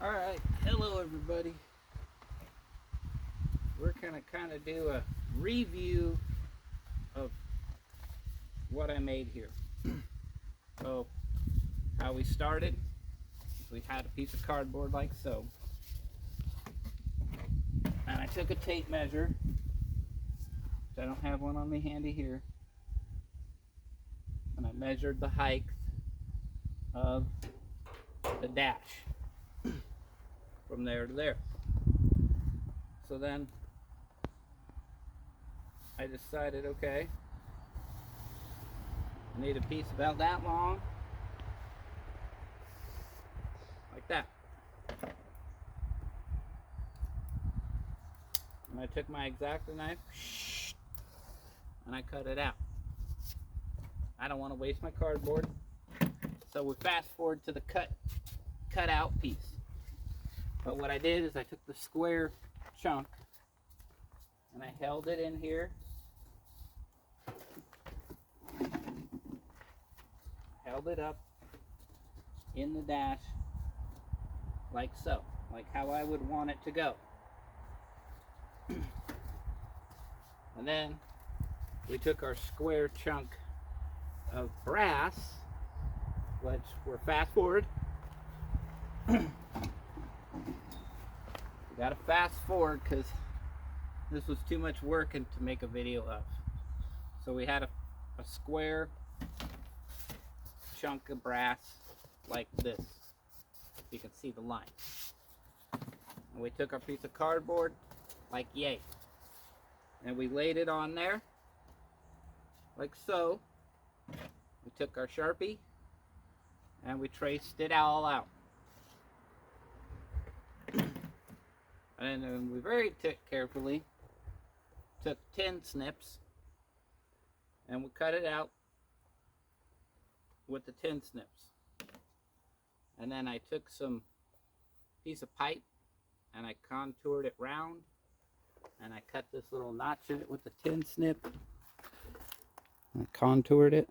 Alright, hello everybody. We're gonna kind of do a review of what I made here. So, how we started, we had a piece of cardboard like so. And I took a tape measure, which I don't have one on me handy here. And I measured the height of the dash from there to there. So then I decided, okay, I need a piece about that long, like that. And I took my X-Acto knife and I cut it out. I don't want to waste my cardboard, so we fast forward to the cut out piece. But what I did is I took the square chunk and I held it in here. Held it up in the dash like so, like how I would want it to go. And then we took our square chunk of brass, which we're fast forward. We gotta fast forward because this was too much work to make a video of. So we had a square chunk of brass like this. You can see the line. And we took our piece of cardboard like yay. And we laid it on there like so. We took our Sharpie and we traced it all out. And then we very carefully took tin snips and we cut it out with the tin snips. And then I took some piece of pipe and I contoured it round and I cut this little notch in it with the tin snip. I contoured it,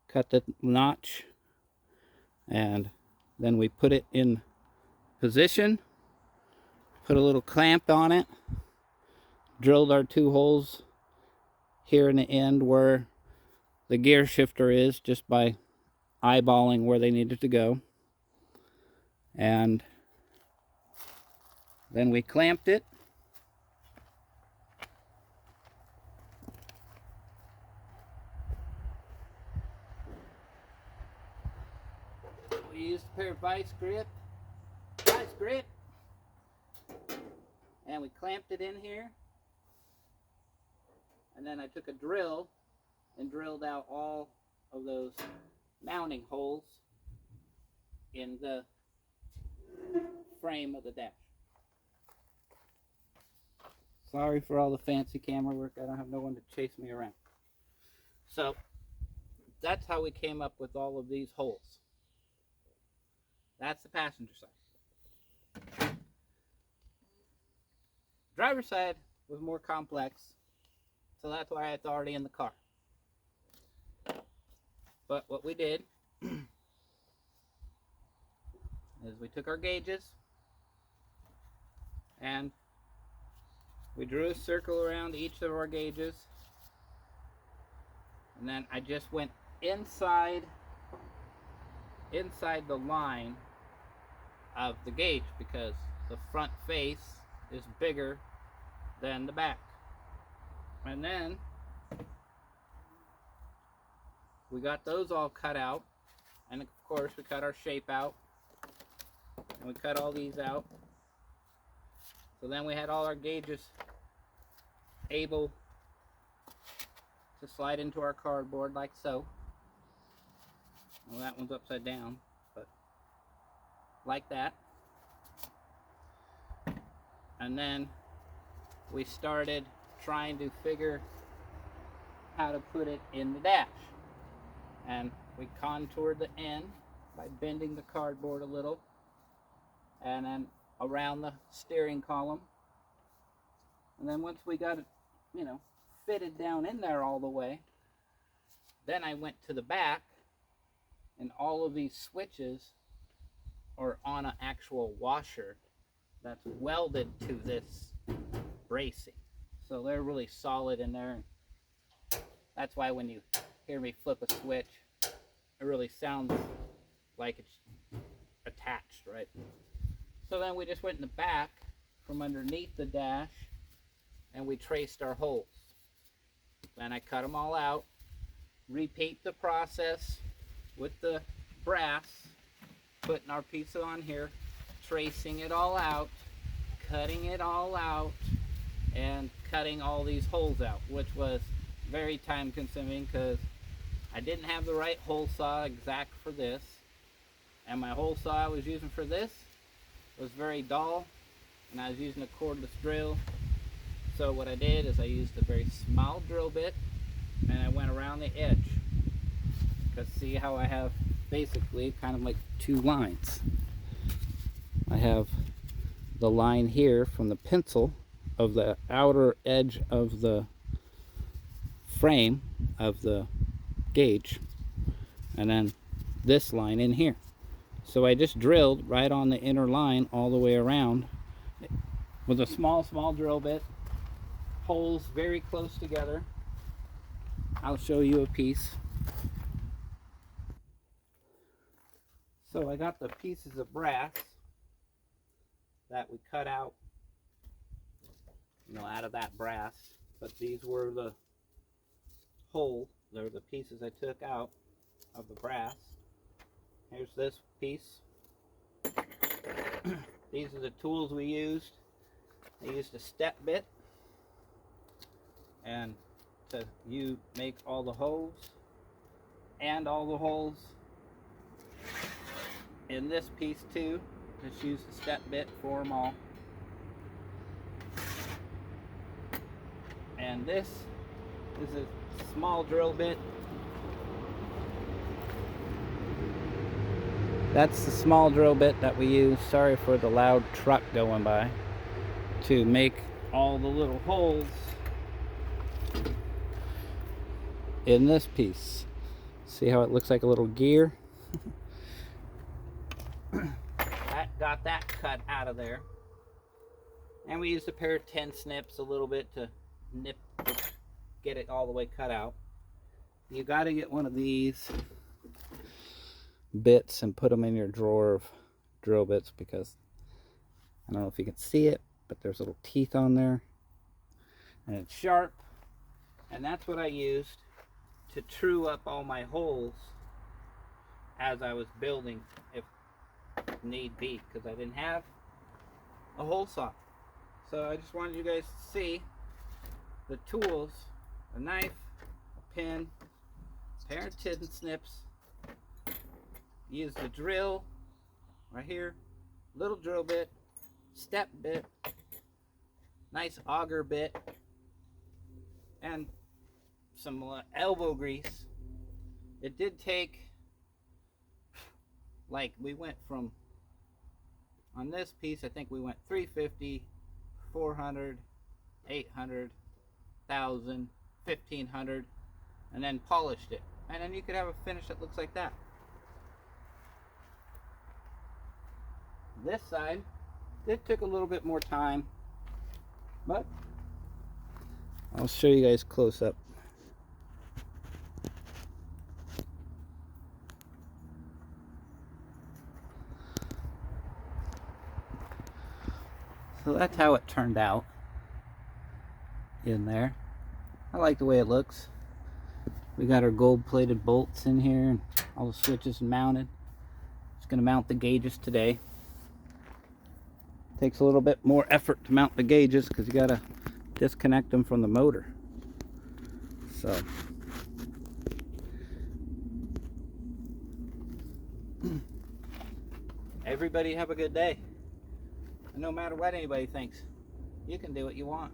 cut the notch, and then we put it in position, put a little clamp on it, drilled our 2 holes here in the end where the gear shifter is, just by eyeballing where they needed to go. And then we clamped it. We used a pair of vice grip, and we clamped it in here. And then I took a drill and drilled out all of those mounting holes in the frame of the dash. Sorry for all the fancy camera work. I don't have no one to chase me around. So that's how we came up with all of these holes. That's the passenger side. Driver's side was more complex, so that's why it's already in the car. But what we did is we took our gauges and we drew a circle around each of our gauges, and then I just went inside the line of the gauge because the front face is bigger than the back. And then we got those all cut out, and of course we cut our shape out, and we cut all these out. So then we had all our gauges able to slide into our cardboard like so. Well, that one's upside down, but like that. And then we started trying to figure how to put it in the dash. And we contoured the end by bending the cardboard a little, and then around the steering column. And then once we got it, fitted down in there all the way, then I went to the back, and all of these switches or on an actual washer that's welded to this bracing. So they're really solid in there. That's why when you hear me flip a switch, it really sounds like it's attached, right? So then we just went in the back from underneath the dash and we traced our holes. Then I cut them all out, repeat the process with the brass, putting our piece on here, tracing it all out, cutting it all out, and cutting all these holes out, which was very time consuming because I didn't have the right hole saw exact for this, and my hole saw I was using for this was very dull, and I was using a cordless drill. So what I did is I used a very small drill bit and I went around the edge, because see how I have basically kind of like two lines. I have the line here from the pencil of the outer edge of the frame of the gauge, and then this line in here. So I just drilled right on the inner line all the way around with a small drill bit, holes very close together. I'll show you a piece. So I got the pieces of brass that we cut out, out of that brass, but these were the hole. They were the pieces I took out of the brass. Here's this piece. These are the tools we used. I used a step bit and to make all the holes, and all the holes in this piece too. Just use the step bit for them all. And this is a small drill bit. That's the small drill bit that we use, sorry for the loud truck going by, to make all the little holes in this piece. See how it looks like a little gear? Got that cut out of there. And we used a pair of 10 snips a little bit to get it all the way cut out. You got to get one of these bits and put them in your drawer of drill bits, because I don't know if you can see it, but there's little teeth on there and it's sharp, and that's what I used to true up all my holes as I was building, if need be, because I didn't have a hole saw. So I just wanted you guys to see the tools: a knife, a pin, a pair of 10 snips. Use the drill right here, little drill bit, step bit, nice auger bit, and some elbow grease. It did take, like, we went from, on this piece I think we went 350, 400, 800, 1000, 1500, and then polished it, and then you could have a finish that looks like that. This side, it took a little bit more time, but I'll show you guys close up. So that's how it turned out in there. I like the way it looks. We got our gold-plated bolts in here and all the switches mounted. Just gonna mount the gauges today. Takes a little bit more effort to mount the gauges because you gotta disconnect them from the motor. So everybody have a good day. And no matter what anybody thinks, you can do what you want.